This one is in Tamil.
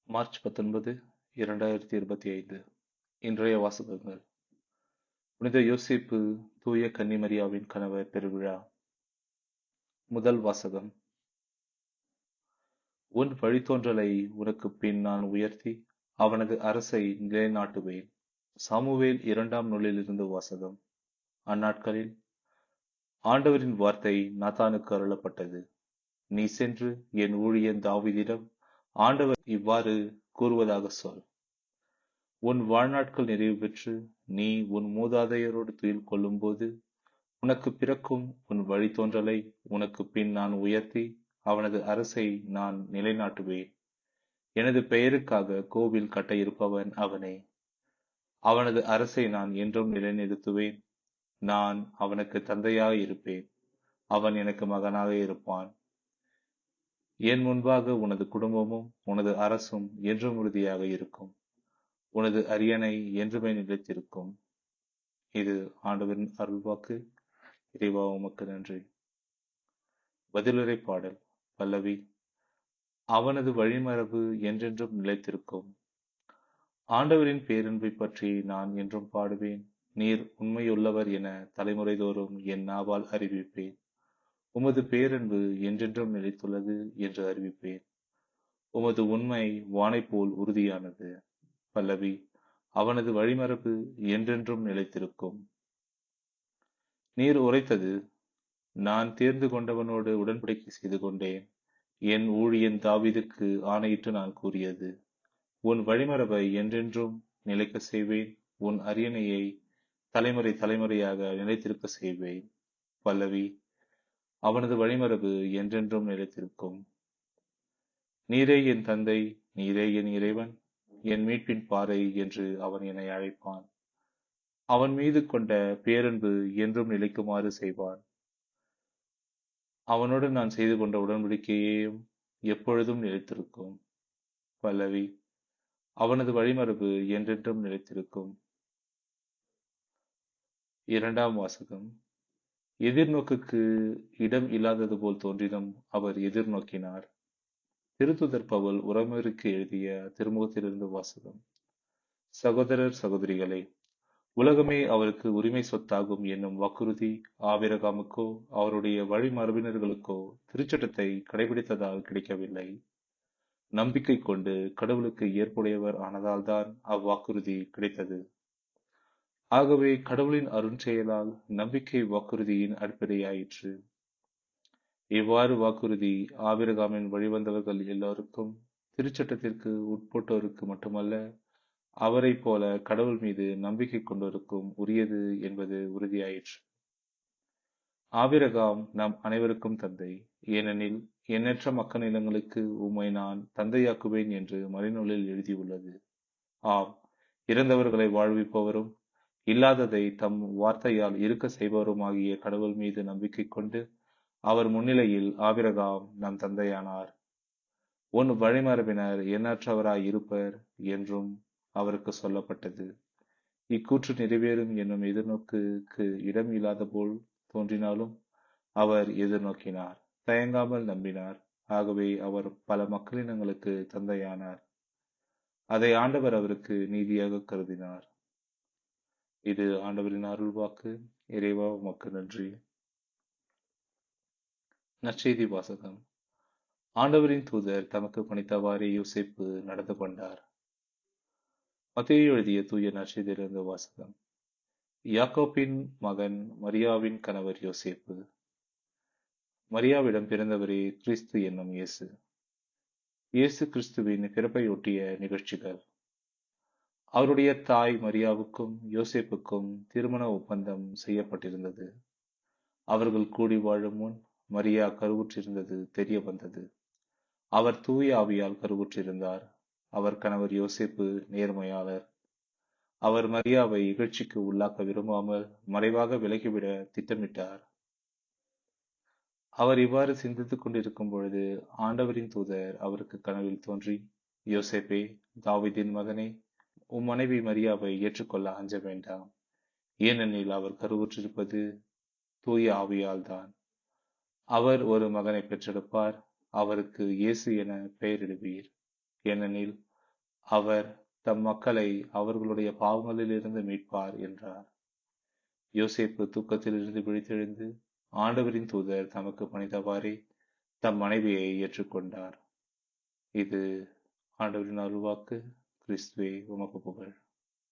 மார்ச் 19, 2025. இன்றைய வாசகங்கள். புனித யோசேப்பு தூய கன்னிமரியாவின் கணவர் பெருவிழா. முதல் வாசகம். உன் வழித்தோன்றலை உனக்குப் பின் நான் உயர்த்தி அவனது அரசை நிலைநாட்டுவேன். சாமுவேல் 2ஆம் நூலிலிருந்து வாசகம். அந்நாட்களில் ஆண்டவரின் வார்த்தை நாத்தானுக்கு அருளப்பட்டது. நீ சென்று என் ஊழியன் தாவீதிடம் ஆண்டவர் இவ்வாறு கூறுவதாக சொல். உன் வாழ்நாட்கள் நிறைவு பெற்று நீ உன் மூதாதையரோடு துயில் கொள்ளும்போது உனக்கு பிறக்கும் உன் வழித்தோன்றலை உனக்கு பின் நான் உயர்த்தி அவனது அரசை நான் நிலைநாட்டுவேன். எனது பெயருக்காக கோவில் கட்ட இருப்பவன் அவனே. அவனது அரசை நான் என்றும் நிலைநிறுத்துவேன். நான் அவனுக்கு தந்தையாக இருப்பேன். அவன் எனக்கு மகனாக இருப்பான். என் முன்பாக உனது குடும்பமும் உனது அரசும் என்றும் உறுதியாக இருக்கும். உனது அரியணை என்றுமே நிலைத்திருக்கும். இது ஆண்டவரின் அருள்வாக்கு. இறைவா உமக்கு நன்றி. பதிலுரை பாடல். பல்லவி. அவனது வழிமரபு என்றென்றும் நிலைத்திருக்கும். ஆண்டவரின் பேரன்பை பற்றி நான் என்றும் பாடுவேன். நீர் உண்மையுள்ளவர் என தலைமுறை தோறும் என் நாவால் அறிவிப்பேன். உமது பேரன்பு என்றென்றும் நிலைத்துள்ளது என்று அறிவிப்பேன். உமது உண்மை வானை போல் உறுதியானது. பல்லவி. அவனது வழிமரபு என்றென்றும் நிலைத்திருக்கும். நீர் உரைத்தது. நான் தேர்ந்து கொண்டவனோடு உடன்படிக்கை செய்து கொண்டேன். என் ஊழியன் தாவீதுக்கு ஆணையிட்டு நான் கூறியது. உன் வழிமரபை என்றென்றும் நிலைக்க செய்வேன். உன் அரியணையை தலைமுறை தலைமுறையாக நிலைத்திருக்க செய்வேன். பல்லவி. அவனது வழிமரபு என்றென்றும் நிலைத்திருக்கும். நீரே என் தந்தை, நீரே என் இறைவன், என் மீட்பின் பாறை என்று அவன் என்னை அழைப்பான். அவன் மீது கொண்ட பேரன்பு என்றும் நிலைக்குமாறு செய்வான். அவனோடு நான் செய்து கொண்ட உடன்படிக்கையையும் எப்பொழுதும் நிலைத்திருக்கும். பல்லவி. அவனது வழிமரபு என்றென்றும் நிலைத்திருக்கும். இரண்டாம் வாசகம். எதிர்நோக்குக்கு இடம் இல்லாதது போல் தோன்றினும் அவர் எதிர்நோக்கினார். திருத்துதர் பவுல் உரோமருக்கு எழுதிய திருமுகத்திலிருந்து வாசகம். சகோதரர் சகோதரிகளே, உலகமே அவருக்கு உரிமை சொத்தாகும் என்னும் வாக்குறுதி ஆபிரகாமுக்கோ அவருடைய வழிமரபினர்களுக்கோ திருச்சட்டத்தை கடைபிடித்ததால் கிடைக்கவில்லை. நம்பிக்கை கொண்டு கடவுளுக்கு ஏற்புடையவர் ஆனதால்தான் அவ்வாக்குறுதி கிடைத்தது. ஆகவே கடவுளின் அருஞ்செயலால் நம்பிக்கை வாக்குறுதியின் அடிப்படையாயிற்று. இவ்வாறு வாக்குறுதி ஆபிரகாமின் வழிவந்தவர்கள் எல்லோருக்கும், திருச்சட்டத்திற்கு உட்பட்டோருக்கு மட்டுமல்ல, அவரை போல கடவுள் மீது நம்பிக்கை கொண்டோருக்கும் உரியது என்பது உறுதியாயிற்று. ஆபிரகாம் நம் அனைவருக்கும் தந்தை. ஏனெனில் எண்ணற்ற மக்கள் நிலங்களுக்கு உம்மை நான் தந்தையாக்குவேன் என்று மறைநூலில் எழுதியுள்ளது. ஆம், இறந்தவர்களை வாழ்விப்பவரும் இல்லாததை தம் வார்த்தையால் இருக்க செய்பவருமாகிய கடவுள் மீது நம்பிக்கை கொண்டு அவர் முன்னிலையில் ஆபிரகாம் நம் தந்தையானார். உன் வழிமரபினர் எண்ணற்றவராய் இருப்பர் என்றும் அவருக்கு சொல்லப்பட்டது. இக்கூற்று நிறைவேறும் என்னும் எதிர்நோக்குக்கு இடம் இல்லாத போல் தோன்றினாலும் அவர் எதிர்நோக்கினார், தயங்காமல் நம்பினார். ஆகவே அவர் பல மக்களினங்களுக்கு தந்தையானார். அதை ஆண்டவர் அவருக்கு நீதியாக கருதினார். இது ஆண்டவரின் அருள்வாக்கு. இறைவா உமக்கு நன்றி. நற்செய்தி வாசகம். ஆண்டவரின் தூதர் தமக்கு பணித்தவாறே யோசேப்பு நடந்து கொண்டார். மத்தேயு எழுதிய தூய நற்செய்தியிலிருந்து வாசகம். யாக்கோபின் மகன் மரியாவின் கணவர் யோசேப்பு. மரியாவிடம் பிறந்தவரே கிறிஸ்து என்னும் இயேசு. இயேசு கிறிஸ்துவின் பிறப்பையொட்டிய நிகழ்ச்சிகள். அவருடைய தாய் மரியாவுக்கும் யோசேப்புக்கும் திருமண ஒப்பந்தம் செய்யப்பட்டிருந்தது. அவர்கள் கூடி வாழும் முன் மரியா கருவுற்றிருந்தது தெரிய வந்தது. அவர் தூய ஆவியால் கருவுற்றிருந்தார். அவர் கணவர் யோசேப்பு நேர்மையாளர். அவர் மரியாவை இகழ்ச்சிக்கு உள்ளாக்க விரும்பாமல் மறைவாக விலகிவிட திட்டமிட்டார். அவர் இவ்வாறு சிந்தித்துக் கொண்டிருக்கும் பொழுது ஆண்டவரின் தூதர் அவருக்கு கனவில் தோன்றி, யோசேப்பே, தாவீதின் மகனே, உம் மனைவி மரியாவை ஏற்றுக்கொள்ள அஞ்ச வேண்டாம். ஏனெனில் அவர் கருவுற்றிருப்பது தூய ஆவியால் தான். அவர் ஒரு மகனை பெற்றெடுப்பார். அவருக்கு இயேசு என பெயரிடுவீர். ஏனெனில் அவர் தம் மக்களை அவர்களுடைய பாவங்களிலிருந்து மீட்பார் என்றார். யோசேப்பு தூக்கத்திலிருந்து விழித்தெழுந்து ஆண்டவரின் தூதர் தமக்கு பணித்தவாறே தம் மனைவியை ஏற்றுக்கொண்டார். இது ஆண்டவரின் அருள்வாக்கு. கிறிஸ்துவே உமக்கு புகழ்.